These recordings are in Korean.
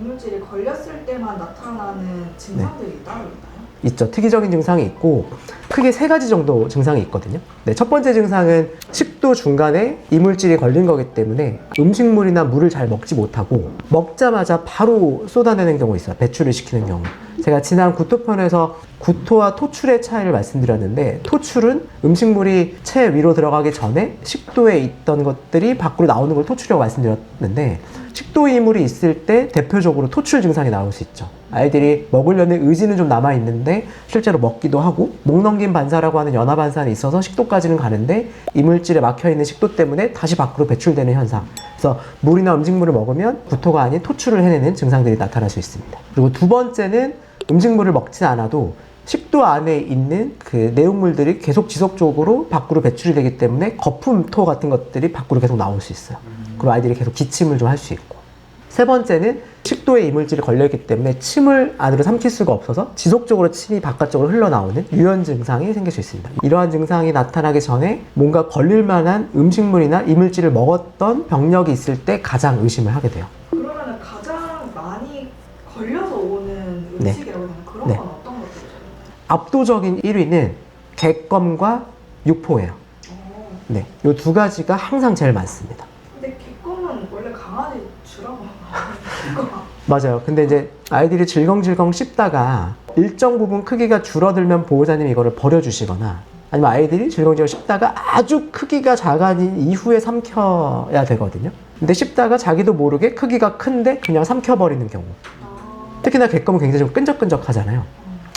이물질이 걸렸을 때만 나타나는 증상들이 따로 있나요? 있죠. 특이적인 증상이 있고 크게 3가지 정도 증상이 있거든요. 네, 첫 번째 증상은 식도 중간에 이물질이 걸린 거기 때문에 음식물이나 물을 잘 먹지 못하고 먹자마자 바로 쏟아내는 경우 있어요. 배출을 시키는 경우. 제가 지난 구토편에서 구토와 토출의 차이를 말씀드렸는데, 토출은 음식물이 체 위로 들어가기 전에 식도에 있던 것들이 밖으로 나오는 걸 토출이라고 말씀드렸는데, 식도 이물이 있을 때 대표적으로 토출 증상이 나올 수 있죠. 아이들이 먹으려는 의지는 좀 남아있는데 실제로 먹기도 하고, 목 넘김 반사라고 하는 연화 반사는 있어서 식도까지는 가는데 이물질에 막혀있는 식도 때문에 다시 밖으로 배출되는 현상. 그래서 물이나 음식물을 먹으면 구토가 아닌 토출을 해내는 증상들이 나타날 수 있습니다. 그리고 두 번째는 음식물을 먹지 않아도 식도 안에 있는 그 내용물들이 계속 지속적으로 밖으로 배출이 되기 때문에 거품토 같은 것들이 밖으로 계속 나올 수 있어요. 그리고 아이들이 계속 기침을 좀 할 수 있고. 세 번째는 식도에 이물질이 걸려있기 때문에 침을 안으로 삼킬 수가 없어서 지속적으로 침이 바깥쪽으로 흘러나오는 유연 증상이 생길 수 있습니다. 이러한 증상이 나타나기 전에 뭔가 걸릴 만한 음식물이나 이물질을 먹었던 병력이 있을 때 가장 의심을 하게 돼요. 그러면 가장 많이 걸려서 오는 음식이라고 하면 그런 네. 건 어떤 것들이죠? 압도적인 1위는 객검과 육포예요. 네, 이 2가지가 항상 제일 많습니다. 근데 객검은 원래 강아지 주라고 하는 맞아요. 근데 이제 아이들이 질겅질겅 씹다가 일정 부분 크기가 줄어들면 보호자님이 이거를 버려주시거나, 아니면 아이들이 질겅질겅 씹다가 아주 크기가 작아진 이후에 삼켜야 되거든요. 근데 씹다가 자기도 모르게 크기가 큰데 그냥 삼켜버리는 경우. 특히나 객검은 굉장히 좀 끈적끈적하잖아요.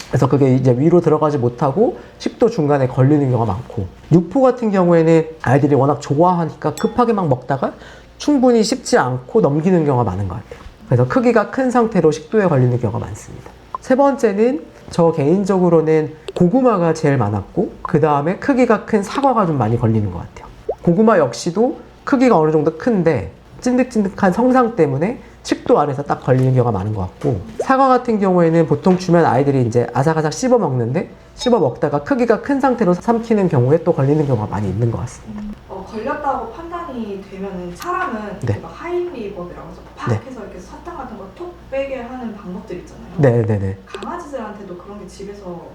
그래서 그게 이제 위로 들어가지 못하고 식도 중간에 걸리는 경우가 많고, 육포 같은 경우에는 아이들이 워낙 좋아하니까 급하게 막 먹다가 충분히 씹지 않고 넘기는 경우가 많은 것 같아요. 그래서 크기가 큰 상태로 식도에 걸리는 경우가 많습니다. 세 번째는 저 개인적으로는 고구마가 제일 많았고, 그 다음에 크기가 큰 사과가 좀 많이 걸리는 것 같아요. 고구마 역시도 크기가 어느 정도 큰데 찐득찐득한 성상 때문에 식도 안에서 딱 걸리는 경우가 많은 것 같고, 사과 같은 경우에는 보통 주면 아이들이 이제 아삭아삭 씹어 먹는데 씹어 먹다가 크기가 큰 상태로 삼키는 경우에 또 걸리는 경우가 많이 있는 것 같습니다. 걸렸다고 판단이 되면은 사람은 네. 막 하임리법이라고 해서 팍 네. 해서 이렇게 사탕 같은 거 톡 빼게 하는 방법들 있잖아요. 네네네. 강아지들한테도 그런 게 집에서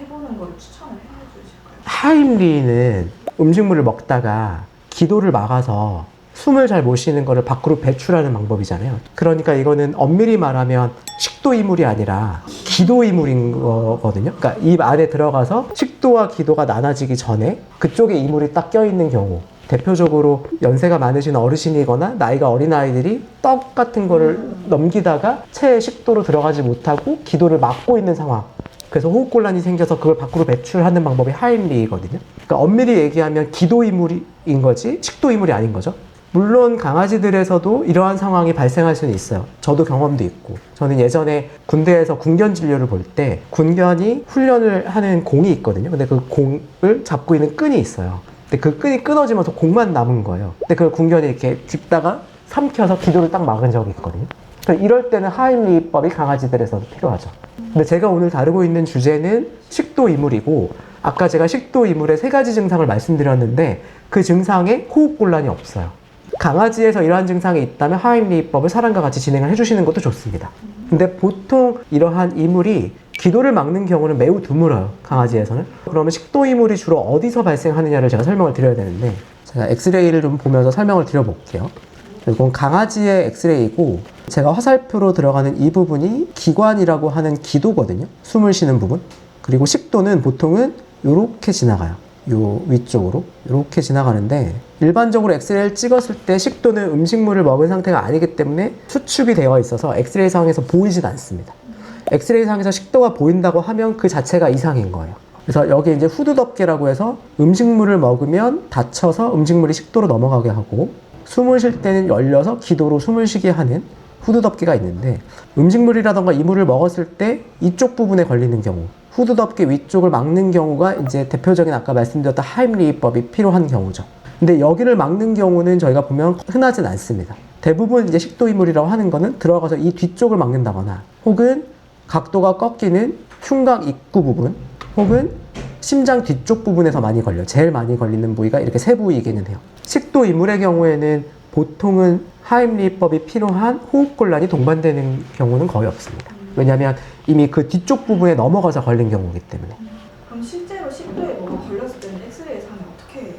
해보는 걸 추천을 해주실까요? 하임리는 음식물을 먹다가 기도를 막아서 숨을 잘 못 쉬는 거를 밖으로 배출하는 방법이잖아요. 그러니까 이거는 엄밀히 말하면 식도 이물이 아니라 기도 이물인 거거든요. 그러니까 입 안에 들어가서 식도와 기도가 나눠지기 전에 그쪽에 이물이 딱 껴있는 경우, 대표적으로 연세가 많으신 어르신이거나 나이가 어린 아이들이 떡 같은 거를 넘기다가 체의 식도로 들어가지 못하고 기도를 막고 있는 상황, 그래서 호흡곤란이 생겨서 그걸 밖으로 배출하는 방법이 하임리거든요. 그러니까 엄밀히 얘기하면 기도 이물인 거지 식도 이물이 아닌 거죠. 물론 강아지들에서도 이러한 상황이 발생할 수는 있어요. 저도 경험도 있고, 저는 예전에 군대에서 군견 진료를 볼 때 군견이 훈련을 하는 공이 있거든요. 근데 그 공을 잡고 있는 끈이 있어요. 근데 그 끈이 끊어지면서 공만 남은 거예요. 근데 그걸 군견이 이렇게 짚다가 삼켜서 기도를 딱 막은 적이 있거든요. 그러니까 이럴 때는 하임리법이 강아지들에서도 필요하죠. 근데 제가 오늘 다루고 있는 주제는 식도 이물이고, 아까 제가 식도 이물의 3가지 증상을 말씀드렸는데 그 증상에 호흡곤란이 없어요. 강아지에서 이러한 증상이 있다면 하임리법을 사람과 같이 진행을 해주시는 것도 좋습니다. 근데 보통 이러한 이물이 기도를 막는 경우는 매우 드물어요, 강아지에서는. 그러면 식도 이물이 주로 어디서 발생하느냐를 제가 설명을 드려야 되는데, 제가 엑스레이를 좀 보면서 설명을 드려볼게요. 이건 강아지의 엑스레이고, 제가 화살표로 들어가는 이 부분이 기관이라고 하는 기도거든요. 숨을 쉬는 부분. 그리고 식도는 보통은 이렇게 지나가요. 요 위쪽으로 이렇게 지나가는데, 일반적으로 엑스레이를 찍었을 때 식도는 음식물을 먹은 상태가 아니기 때문에 수축이 되어 있어서 엑스레이 상에서 보이진 않습니다. 엑스레이 상에서 식도가 보인다고 하면 그 자체가 이상인 거예요. 그래서 여기 이제 후두덮개라고 해서 음식물을 먹으면 닫혀서 음식물이 식도로 넘어가게 하고, 숨을 쉴 때는 열려서 기도로 숨을 쉬게 하는 후두덮개가 있는데, 음식물이라던가 이물을 먹었을 때 이쪽 부분에 걸리는 경우, 후두덮개 위쪽을 막는 경우가 이제 대표적인 아까 말씀드렸던 하임리법이 필요한 경우죠. 근데 여기를 막는 경우는 저희가 보면 흔하진 않습니다. 대부분 이제 식도 이물이라고 하는 거는 들어가서 이 뒤쪽을 막는다거나, 혹은 각도가 꺾이는 흉곽 입구 부분, 혹은 심장 뒤쪽 부분에서 많이 걸려요. 제일 많이 걸리는 부위가 이렇게 3부위이기는 해요. 식도 이물의 경우에는 보통은 하임리히법이 필요한 호흡곤란이 동반되는 경우는 거의 없습니다. 왜냐하면 이미 그 뒤쪽 부분에 넘어가서 걸린 경우이기 때문에. 그럼 실제로 식도에 뭐가 걸렸을 때는 엑스레이 상에 어떻게?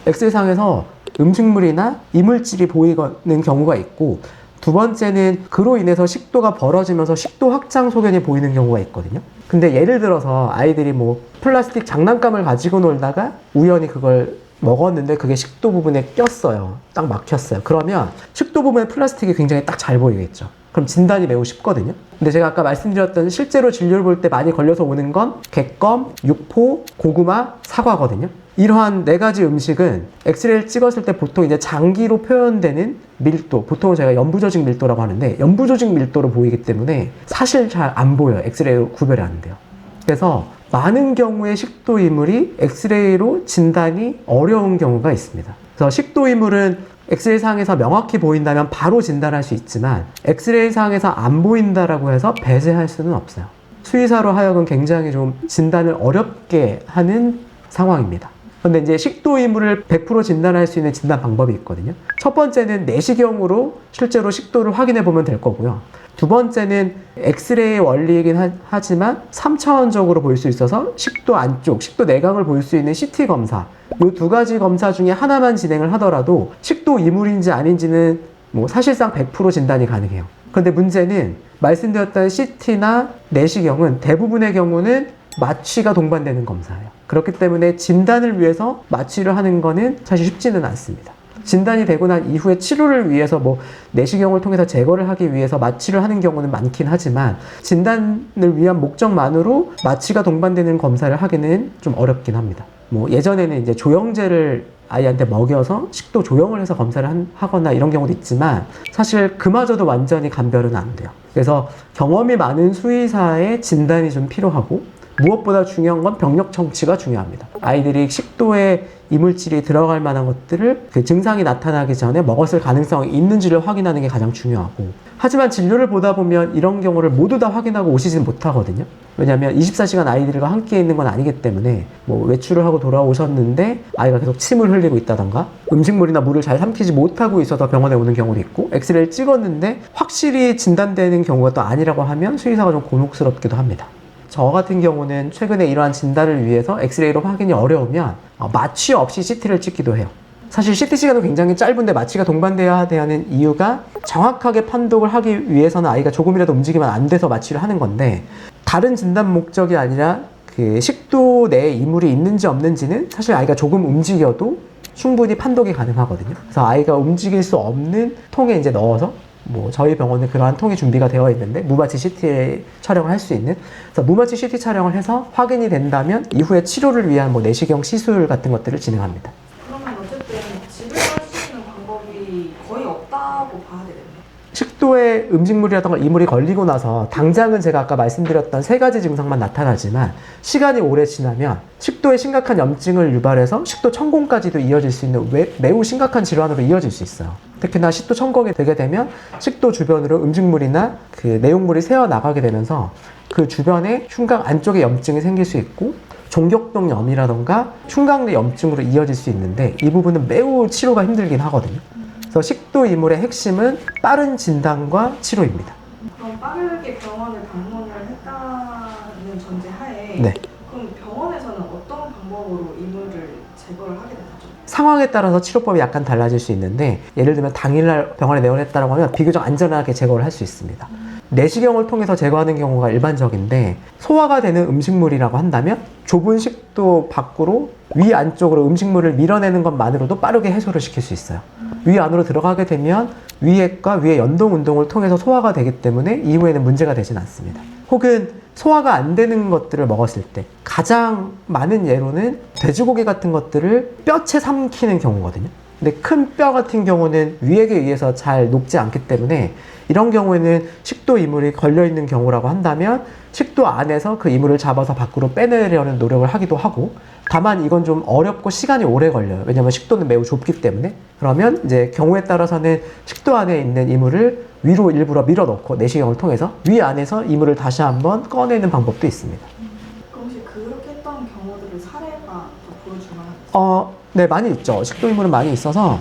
엑스레이상에서 음식물이나 이물질이 보이는 경우가 있고, 두 번째는 그로 인해서 식도가 벌어지면서 식도 확장 소견이 보이는 경우가 있거든요. 근데 예를 들어서 아이들이 뭐 플라스틱 장난감을 가지고 놀다가 우연히 그걸 먹었는데 그게 식도 부분에 꼈어요. 딱 막혔어요. 그러면 식도 부분에 플라스틱이 굉장히 딱 잘 보이겠죠. 그럼 진단이 매우 쉽거든요. 근데 제가 아까 말씀드렸던 실제로 진료를 볼 때 많이 걸려서 오는 건 객검, 육포, 고구마, 사과거든요. 이러한 4가지 음식은 엑스레이를 찍었을 때 보통 이제 장기로 표현되는 밀도, 보통 저희가 연부조직 밀도라고 하는데 연부조직 밀도로 보이기 때문에 사실 잘 안 보여요. 엑스레이로 구별이 안 돼요. 그래서 많은 경우에 식도 이물이 엑스레이로 진단이 어려운 경우가 있습니다. 그래서 식도 이물은 엑스레이 상에서 명확히 보인다면 바로 진단할 수 있지만 엑스레이 상에서 안 보인다라고 해서 배제할 수는 없어요. 수의사로 하여금 굉장히 좀 진단을 어렵게 하는 상황입니다. 근데 이제 식도 이물을 100% 진단할 수 있는 진단 방법이 있거든요. 첫 번째는 내시경으로 실제로 식도를 확인해 보면 될 거고요. 두 번째는 엑스레이의 원리이긴 하지만 3차원적으로 볼 수 있어서 식도 안쪽, 식도 내각을 볼 수 있는 CT 검사, 이 2가지 검사 중에 하나만 진행을 하더라도 식도 이물인지 아닌지는 뭐 사실상 100% 진단이 가능해요. 그런데 문제는 말씀드렸던 CT나 내시경은 대부분의 경우는 마취가 동반되는 검사예요. 그렇기 때문에 진단을 위해서 마취를 하는 거는 사실 쉽지는 않습니다. 진단이 되고 난 이후에 치료를 위해서 뭐 내시경을 통해서 제거를 하기 위해서 마취를 하는 경우는 많긴 하지만 진단을 위한 목적만으로 마취가 동반되는 검사를 하기는 좀 어렵긴 합니다. 뭐 예전에는 이제 조영제를 아이한테 먹여서 식도 조영을 해서 검사를 하거나 이런 경우도 있지만 사실 그마저도 완전히 감별은 안 돼요. 그래서 경험이 많은 수의사의 진단이 좀 필요하고 무엇보다 중요한 건 병력 청취가 중요합니다. 아이들이 식도에 이물질이 들어갈 만한 것들을 그 증상이 나타나기 전에 먹었을 가능성이 있는지를 확인하는 게 가장 중요하고, 하지만 진료를 보다 보면 이런 경우를 모두 다 확인하고 오시진 못하거든요. 왜냐하면 24시간 아이들과 함께 있는 건 아니기 때문에 뭐 외출을 하고 돌아오셨는데 아이가 계속 침을 흘리고 있다던가 음식물이나 물을 잘 삼키지 못하고 있어서 병원에 오는 경우도 있고, 엑스레이를 찍었는데 확실히 진단되는 경우가 또 아니라고 하면 수의사가 좀 곤혹스럽기도 합니다. 저 같은 경우는 최근에 이러한 진단을 위해서 엑스레이로 확인이 어려우면 마취 없이 CT를 찍기도 해요. 사실 CT 시간은 굉장히 짧은데 마취가 동반돼야 하는 이유가 정확하게 판독을 하기 위해서는 아이가 조금이라도 움직이면 안 돼서 마취를 하는 건데, 다른 진단 목적이 아니라 그 식도 내에 이물이 있는지 없는지는 사실 아이가 조금 움직여도 충분히 판독이 가능하거든요. 그래서 아이가 움직일 수 없는 통에 이제 넣어서 뭐 저희 병원은 그러한 통이 준비가 되어 있는데 무마취 CT 촬영을 할 수 있는, 그래서 무마취 CT 촬영을 해서 확인이 된다면 이후에 치료를 위한 뭐 내시경 시술 같은 것들을 진행합니다. 그러면 어쨌든 집에서 할 수 있는 방법이 거의 없다고 봐야 되겠네요. 식도에 음식물이라던가 이물이 걸리고 나서 당장은 제가 아까 말씀드렸던 3가지 증상만 나타나지만 시간이 오래 지나면 식도에 심각한 염증을 유발해서 식도 천공까지도 이어질 수 있는 매우 심각한 질환으로 이어질 수 있어요. 특히나 식도 천공이 되게 되면 식도 주변으로 음식물이나 그 내용물이 새어나가게 되면서 그 주변에 흉곽 안쪽에 염증이 생길 수 있고 종격동염이라던가 흉곽 내 염증으로 이어질 수 있는데, 이 부분은 매우 치료가 힘들긴 하거든요. 그래서 식도 이물의 핵심은 빠른 진단과 치료입니다. 그럼 빠르게 병원을 방문을 했다는 전제하에 네. 그럼 병원에서는 어떤 방법으로 이물을 제거를 하게 되나요? 상황에 따라서 치료법이 약간 달라질 수 있는데, 예를 들면 당일날 병원에 내원했다고 하면 비교적 안전하게 제거를 할 수 있습니다. 내시경을 통해서 제거하는 경우가 일반적인데, 소화가 되는 음식물이라고 한다면 좁은 식도 밖으로 위 안쪽으로 음식물을 밀어내는 것만으로도 빠르게 해소를 시킬 수 있어요. 위 안으로 들어가게 되면 위액과 위의 연동 운동을 통해서 소화가 되기 때문에 이후에는 문제가 되진 않습니다. 혹은 소화가 안 되는 것들을 먹었을 때 가장 많은 예로는 돼지고기 같은 것들을 뼈채 삼키는 경우거든요. 근데 큰 뼈 같은 경우는 위액에 의해서 잘 녹지 않기 때문에 이런 경우에는 식도 이물이 걸려있는 경우라고 한다면 식도 안에서 그 이물을 잡아서 밖으로 빼내려는 노력을 하기도 하고, 다만 이건 좀 어렵고 시간이 오래 걸려요. 왜냐면 식도는 매우 좁기 때문에. 그러면 이제 경우에 따라서는 식도 안에 있는 이물을 위로 일부러 밀어넣고 내시경을 통해서 위 안에서 이물을 다시 한번 꺼내는 방법도 있습니다. 그럼 혹시 그렇게 했던 경우들을 사례가 더 보여주나요? 네, 많이 있죠. 식도 이물은 많이 있어서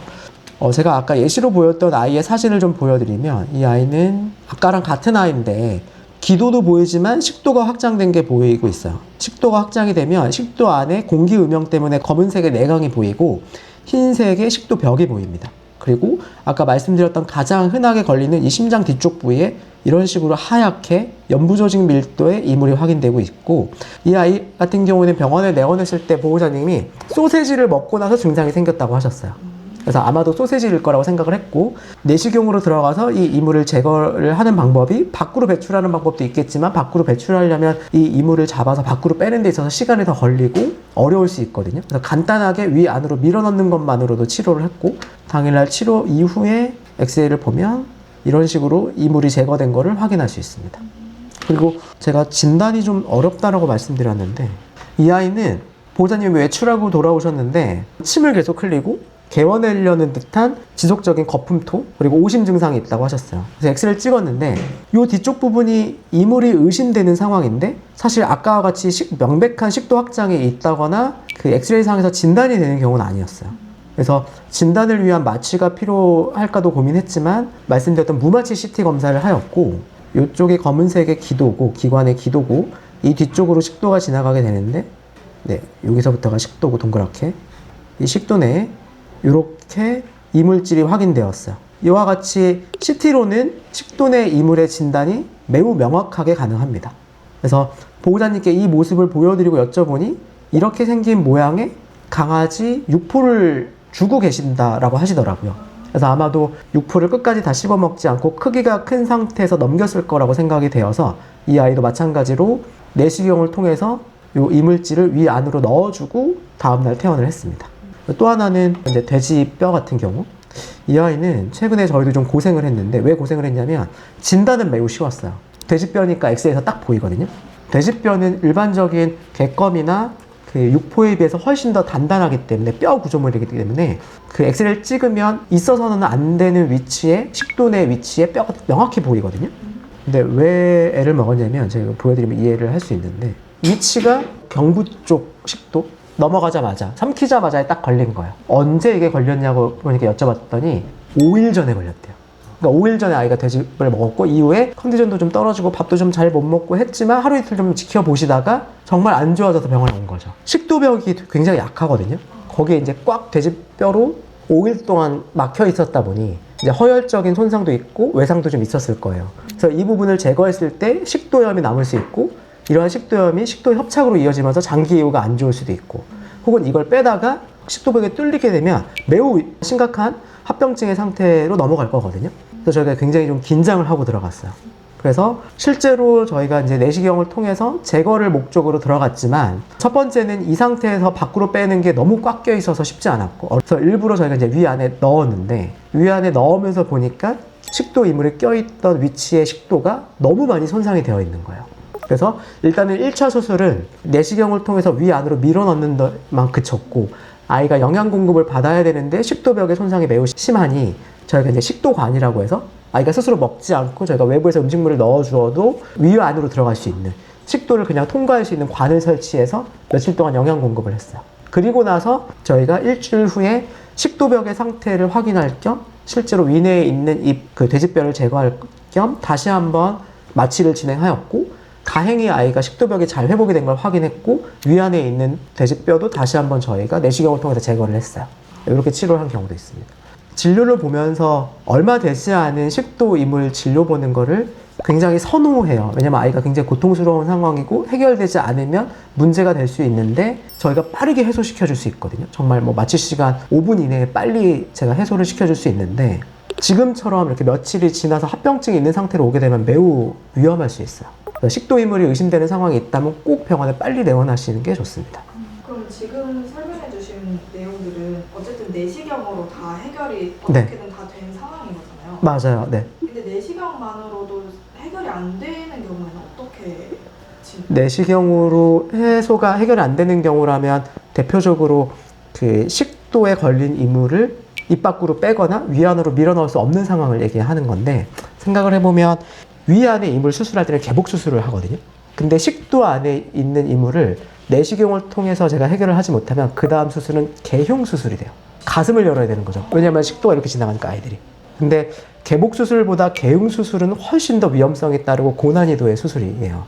제가 아까 예시로 보였던 아이의 사진을 좀 보여드리면 이 아이는 아까랑 같은 아이인데 기도도 보이지만 식도가 확장된 게 보이고 있어요. 식도가 확장이 되면 식도 안에 공기 음영 때문에 검은색의 내강이 보이고 흰색의 식도벽이 보입니다. 그리고 아까 말씀드렸던 가장 흔하게 걸리는 이 심장 뒤쪽 부위에 이런 식으로 하얗게 연부조직 밀도의 이물이 확인되고 있고, 이 아이 같은 경우는 병원에 내원했을 때 보호자님이 소세지를 먹고 나서 증상이 생겼다고 하셨어요. 그래서 아마도 소세지일 거라고 생각을 했고, 내시경으로 들어가서 이 이물을 제거를 하는 방법이 밖으로 배출하는 방법도 있겠지만 밖으로 배출하려면 이 이물을 잡아서 밖으로 빼는 데 있어서 시간이 더 걸리고 어려울 수 있거든요. 그래서 간단하게 위 안으로 밀어넣는 것만으로도 치료를 했고, 당일날 치료 이후에 엑스레이를 보면 이런 식으로 이물이 제거된 거를 확인할 수 있습니다. 그리고 제가 진단이 좀 어렵다라고 말씀드렸는데, 이 아이는 보호자님이 외출하고 돌아오셨는데 침을 계속 흘리고 개워내려는 듯한 지속적인 거품토 그리고 오심 증상이 있다고 하셨어요. 그래서 엑스레이를 찍었는데 이 뒤쪽 부분이 이물이 의심되는 상황인데, 사실 아까와 같이 명백한 식도 확장이 있다거나 그 엑스레이 상에서 진단이 되는 경우는 아니었어요. 그래서 진단을 위한 마취가 필요할까도 고민했지만 말씀드렸던 무마취 CT 검사를 하였고, 이쪽이 검은색의 기도고 기관의 기도고 이 뒤쪽으로 식도가 지나가게 되는데, 네, 여기서부터가 식도고 동그랗게 이 식도 내에 이렇게 이물질이 확인되었어요. 이와 같이 CT로는 식도 내 이물의 진단이 매우 명확하게 가능합니다. 그래서 보호자님께 이 모습을 보여드리고 여쭤보니 이렇게 생긴 모양의 강아지 육포를 주고 계신다라고 하시더라고요. 그래서 아마도 육포를 끝까지 다 씹어 먹지 않고 크기가 큰 상태에서 넘겼을 거라고 생각이 되어서 이 아이도 마찬가지로 내시경을 통해서 이 이물질을 위 안으로 넣어주고 다음날 퇴원을 했습니다. 또 하나는 이제 돼지뼈 같은 경우, 이 아이는 최근에 저희도 좀 고생을 했는데, 왜 고생을 했냐면 진단은 매우 쉬웠어요. 돼지뼈니까 엑스레이에서 딱 보이거든요. 돼지뼈는 일반적인 개껌이나 그 육포에 비해서 훨씬 더 단단하기 때문에, 뼈 구조물이기 때문에 그 엑스레이를 찍으면 있어서는 안 되는 위치에, 식도 내 위치에 뼈가 명확히 보이거든요. 근데 왜 애를 먹었냐면, 제가 보여드리면 이해를 할 수 있는데, 위치가 경부 쪽 식도 넘어가자마자, 삼키자마자 딱 걸린 거예요. 언제 이게 걸렸냐고 보니까 여쭤봤더니 5일 전에 걸렸대요. 그러니까 5일 전에 아이가 돼지를 먹었고, 이후에 컨디션도 좀 떨어지고 밥도 좀 잘 못 먹고 했지만 하루 이틀 좀 지켜보시다가 정말 안 좋아져서 병원에 온 거죠. 식도벽이 굉장히 약하거든요. 거기에 이제 꽉 돼지뼈로 5일 동안 막혀 있었다 보니 이제 허혈적인 손상도 있고 외상도 좀 있었을 거예요. 그래서 이 부분을 제거했을 때 식도염이 남을 수 있고, 이러한 식도염이 식도 협착으로 이어지면서 장기 이후가 안 좋을 수도 있고, 혹은 이걸 빼다가 식도벽에 뚫리게 되면 매우 심각한 합병증의 상태로 넘어갈 거거든요. 그래서 저희가 굉장히 좀 긴장을 하고 들어갔어요. 그래서 실제로 저희가 이제 내시경을 통해서 제거를 목적으로 들어갔지만, 첫 번째는 이 상태에서 밖으로 빼는 게 너무 꽉 껴 있어서 쉽지 않았고, 그래서 일부러 저희가 이제 위 안에 넣었는데, 위 안에 넣으면서 보니까 식도 이물에 껴있던 위치의 식도가 너무 많이 손상이 되어 있는 거예요. 그래서 일단은 1차 수술은 내시경을 통해서 위 안으로 밀어넣는 데만 그쳤고, 아이가 영양 공급을 받아야 되는데 식도벽의 손상이 매우 심하니 저희가 이제 식도관이라고 해서 아이가 스스로 먹지 않고 저희가 외부에서 음식물을 넣어주어도 위 안으로 들어갈 수 있는, 식도를 그냥 통과할 수 있는 관을 설치해서 며칠 동안 영양 공급을 했어요. 그리고 나서 저희가 일주일 후에 식도벽의 상태를 확인할 겸 실제로 위 내에 있는 그 돼지뼈를 제거할 겸 다시 한번 마취를 진행하였고, 다행히 아이가 식도벽이 잘 회복이 된 걸 확인했고, 위 안에 있는 돼지뼈도 다시 한번 저희가 내시경을 통해서 제거를 했어요. 이렇게 치료를 한 경우도 있습니다. 진료를 보면서 얼마 되지 않은 식도 이물 진료 보는 거를 굉장히 선호해요. 왜냐면 아이가 굉장히 고통스러운 상황이고 해결되지 않으면 문제가 될 수 있는데 저희가 빠르게 해소시켜 줄 수 있거든요. 정말 뭐 마취 시간 5분 이내에 빨리 제가 해소를 시켜줄 수 있는데, 지금처럼 이렇게 며칠이 지나서 합병증이 있는 상태로 오게 되면 매우 위험할 수 있어요. 식도 이물이 의심되는 상황이 있다면 꼭 병원에 빨리 내원하시는 게 좋습니다. 그럼 지금 설명해 주신 내용들은 어쨌든 내시경으로 다 해결이 어떻게든 다 된 상황인 거잖아요. 맞아요. 네. 근데 내시경만으로도 해결이 안 되는 경우에는 어떻게 내시경으로 해결이 안 되는 경우라면 대표적으로 그 식도에 걸린 이물을 입 밖으로 빼거나 위 안으로 밀어넣을 수 없는 상황을 얘기하는 건데, 생각을 해보면 위 안에 이물 수술할 때는 개복 수술을 하거든요. 근데 식도 안에 있는 이물을 내시경을 통해서 제가 해결을 하지 못하면 그 다음 수술은 개흉 수술이 돼요. 가슴을 열어야 되는 거죠. 왜냐하면 식도가 이렇게 지나가니까 아이들이. 근데 개복 수술보다 개흉 수술은 훨씬 더 위험성이 따르고 고난이도의 수술이에요.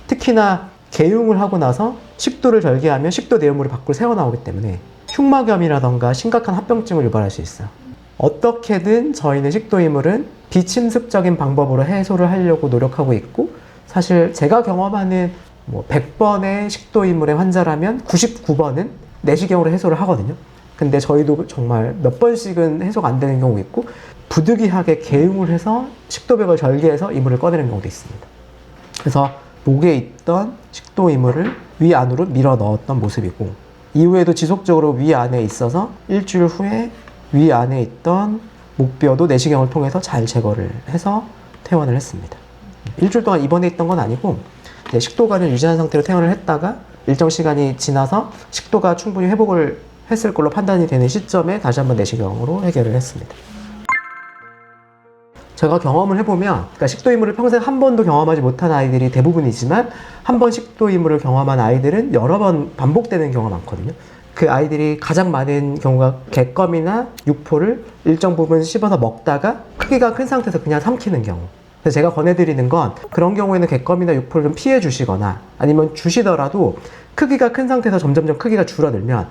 특히나 개흉을 하고 나서 식도를 절개하면 식도 내용물이 밖으로 새어나오기 때문에 흉막염이라던가 심각한 합병증을 유발할 수 있어요. 어떻게든 저희는 식도 이물은 비침습적인 방법으로 해소를 하려고 노력하고 있고, 사실 제가 경험하는 100번의 식도 이물의 환자라면 99번은 내시경으로 해소를 하거든요. 근데 저희도 정말 몇 번씩은 해소가 안 되는 경우가 있고, 부득이하게 개흉을 해서 식도벽을 절개해서 이물을 꺼내는 경우도 있습니다. 그래서 목에 있던 식도 이물을 위 안으로 밀어 넣었던 모습이고, 이후에도 지속적으로 위 안에 있어서 일주일 후에 위 안에 있던 목뼈도 내시경을 통해서 잘 제거를 해서 퇴원을 했습니다. 일주일 동안 입원해 있던 건 아니고 식도가는 유지한 상태로 퇴원을 했다가 일정 시간이 지나서 식도가 충분히 회복을 했을 걸로 판단이 되는 시점에 다시 한번 내시경으로 해결을 했습니다. 제가 경험을 해보면, 그러니까 식도 이물을 평생 한 번도 경험하지 못한 아이들이 대부분이지만 한 번 식도 이물을 경험한 아이들은 여러 번 반복되는 경우가 많거든요. 그 아이들이 가장 많은 경우가 객검이나 육포를 일정 부분 씹어서 먹다가 크기가 큰 상태에서 그냥 삼키는 경우. 그래서 제가 권해드리는 건 그런 경우에는 객검이나 육포를 좀 피해 주시거나, 아니면 주시더라도 크기가 큰 상태에서 점점점 크기가 줄어들면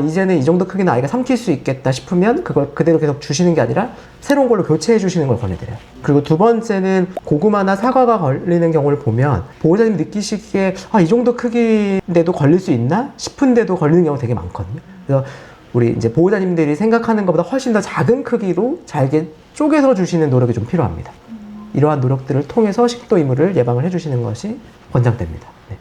이제는 이 정도 크기는 아이가 삼킬 수 있겠다 싶으면 그걸 그대로 계속 주시는 게 아니라 새로운 걸로 교체해 주시는 걸 권해드려요. 그리고 두 번째는 고구마나 사과가 걸리는 경우를 보면 보호자님 느끼시기에 이 정도 크기인데도 걸릴 수 있나 싶은데도 걸리는 경우가 되게 많거든요. 그래서 우리 이제 보호자님들이 생각하는 것보다 훨씬 더 작은 크기로 잘게 쪼개서 주시는 노력이 좀 필요합니다. 이러한 노력들을 통해서 식도 이물을 예방을 해주시는 것이 권장됩니다. 네.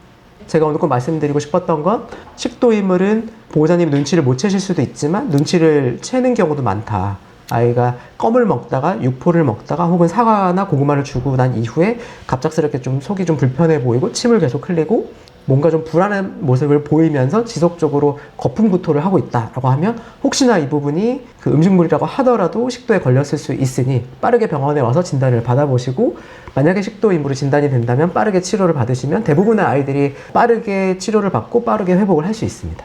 제가 오늘 꼭 말씀드리고 싶었던 건, 식도 이물은 보호자님 눈치를 못 채실 수도 있지만 눈치를 채는 경우도 많다. 아이가 껌을 먹다가 육포를 먹다가 혹은 사과나 고구마를 주고 난 이후에 갑작스럽게 좀 속이 좀 불편해 보이고 침을 계속 흘리고 뭔가 좀 불안한 모습을 보이면서 지속적으로 거품 구토를 하고 있다라고 하면 혹시나 이 부분이 그 음식물이라고 하더라도 식도에 걸렸을 수 있으니 빠르게 병원에 와서 진단을 받아보시고, 만약에 식도 이물이 진단이 된다면 빠르게 치료를 받으시면 대부분의 아이들이 빠르게 치료를 받고 빠르게 회복을 할 수 있습니다.